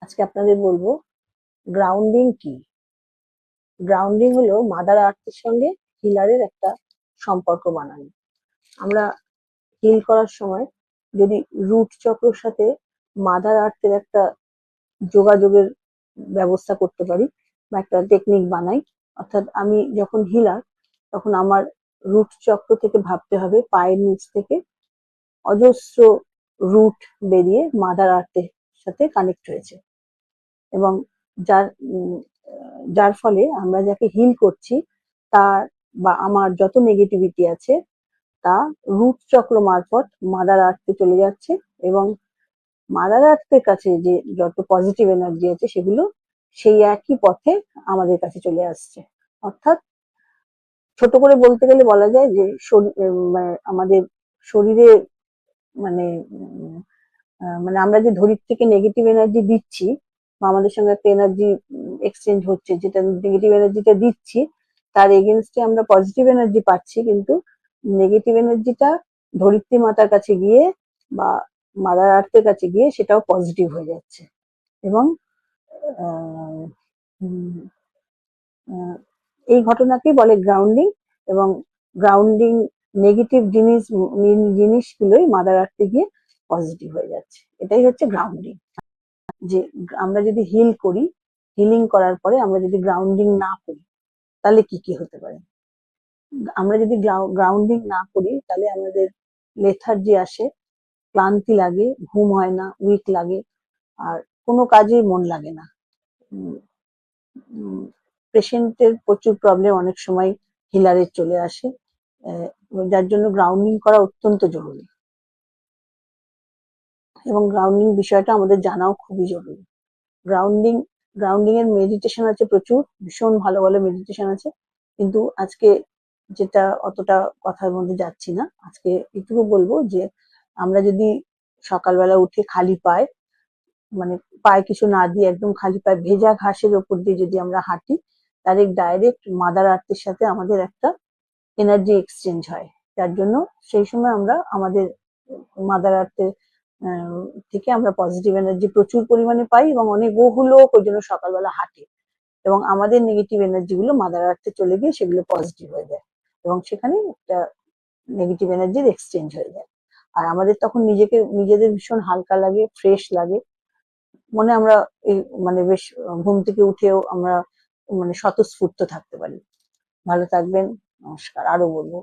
আজকে আপনাদের বলবো গ্রাউন্ডিং কি। গ্রাউন্ডিং হলো মাদার আর্থের সঙ্গে হিলারের একটা সম্পর্ক বানানো। আমরা হিল করার সময় যদি রুট চক্রের সাথে মাদার আর্থের একটা যোগাযোগের ব্যবস্থা করতে পারি বা একটা টেকনিক বানাই, অর্থাৎ আমি যখন হিলার তখন আমার রুট চক্র থেকে ভাবতে হবে পায়ের নিচ থেকে অজস্র রুট বেরিয়ে মাদার আর্থের সাথে কানেক্ট হয়েছে এবং যার যার ফলে আমরা যাকে হিল করছি তার বা আমার যত নেগেটিভিটি আছে তা রুট চক্র মারফত মাদার আর্থে চলে যাচ্ছে এবং মাদার আর্থের কাছে যে যত পজিটিভ এনার্জি আছে সেগুলো সেই একই পথে আমাদের কাছে চলে আসছে। অর্থাৎ ছোট করে বলতে গেলে বলা যায় যে আমাদের শরীরে মানে মানে আমরা যে ধরিত্রী থেকে নেগেটিভ এনার্জি দিচ্ছি বা আমাদের সঙ্গে একটা এনার্জি এক্সচেঞ্জ হচ্ছে, যেটা নেগেটিভ এনার্জিটা দিচ্ছি তার এগেনস্টে আমরা পজিটিভ এনার্জি পাচ্ছি, কিন্তু নেগেটিভ এনার্জিটা ধরিত্রী মাতার কাছে গিয়ে বা মাদার আর্থের কাছে গিয়ে সেটাও পজিটিভ হয়ে যাচ্ছে এবং আহ, উম, আহ, এই ঘটনাকেই বলে গ্রাউন্ডিং। এবং গ্রাউন্ডিং নেগেটিভ জিনিসগুলোই মাদার আর্থে গিয়ে পজিটিভ হয়ে যাচ্ছে, এটাই হচ্ছে গ্রাউন্ডিং। যে আমরা যদি হিল করি, হিলিং করার পরে আমরা যদি গ্রাউন্ডিং না করি তাহলে কি কি হতে পারে। আমরা যদি গ্রাউন্ডিং না করি তাহলে আমাদের লেথার্জি আসে, ক্লান্তি লাগে, ঘুম হয় না, উইক লাগে, আর কোনো কাজেই মন লাগে না। পেশেন্টের প্রচুর প্রবলেম অনেক সময় হিলারের চলে আসে, যার জন্য গ্রাউন্ডিং করা অত্যন্ত জরুরি এবং গ্রাউন্ডিং বিষয়টা আমাদের জানাও খুবই জরুরি। গ্রাউন্ডিং গ্রাউন্ডিং এর মেডিটেশন আছে প্রচুর, ভীষণ ভালো ভালো মেডিটেশন আছে, কিন্তু আজকে যেটা অতটা কথার মধ্যে যাচ্ছি না। আজকে এটুকু বলবো যে আমরা যদি সকালবেলা উঠে খালি পায়ে, মানে পায়ে কিছু না দিয়ে একদম খালি পায়ে ভেজা ঘাসের ওপর দিয়ে যদি আমরা হাঁটি, তাহলে ডাইরেক্ট মাদার আর্থের সাথে আমাদের একটা এনার্জি এক্সচেঞ্জ হয়, যার জন্য সেই সময় আমরা আমাদের মাদার আর্থের থেকে আমরা পজিটিভ এনার্জি প্রচুর পরিমাণে পাই এবং অনেক বহু লোক ওই জন্য সকালবেলা হাঁটে এবং আমাদের নেগেটিভ এনার্জি গুলো মাদার আর্থে চলে গিয়ে সেগুলো পজিটিভ হয়ে যায় এবং সেখানে একটা নেগেটিভ এনার্জির এক্সচেঞ্জ হয়ে যায়। আর আমাদের তখন নিজেদের ভীষণ হালকা লাগে, ফ্রেশ লাগে, মনে আমরা এই মানে বেশ ঘুম থেকে উঠেও আমরা মানে স্বতঃস্ফূর্ত থাকতে পারি। ভালো থাকবেন, নমস্কার। আরো বলবো।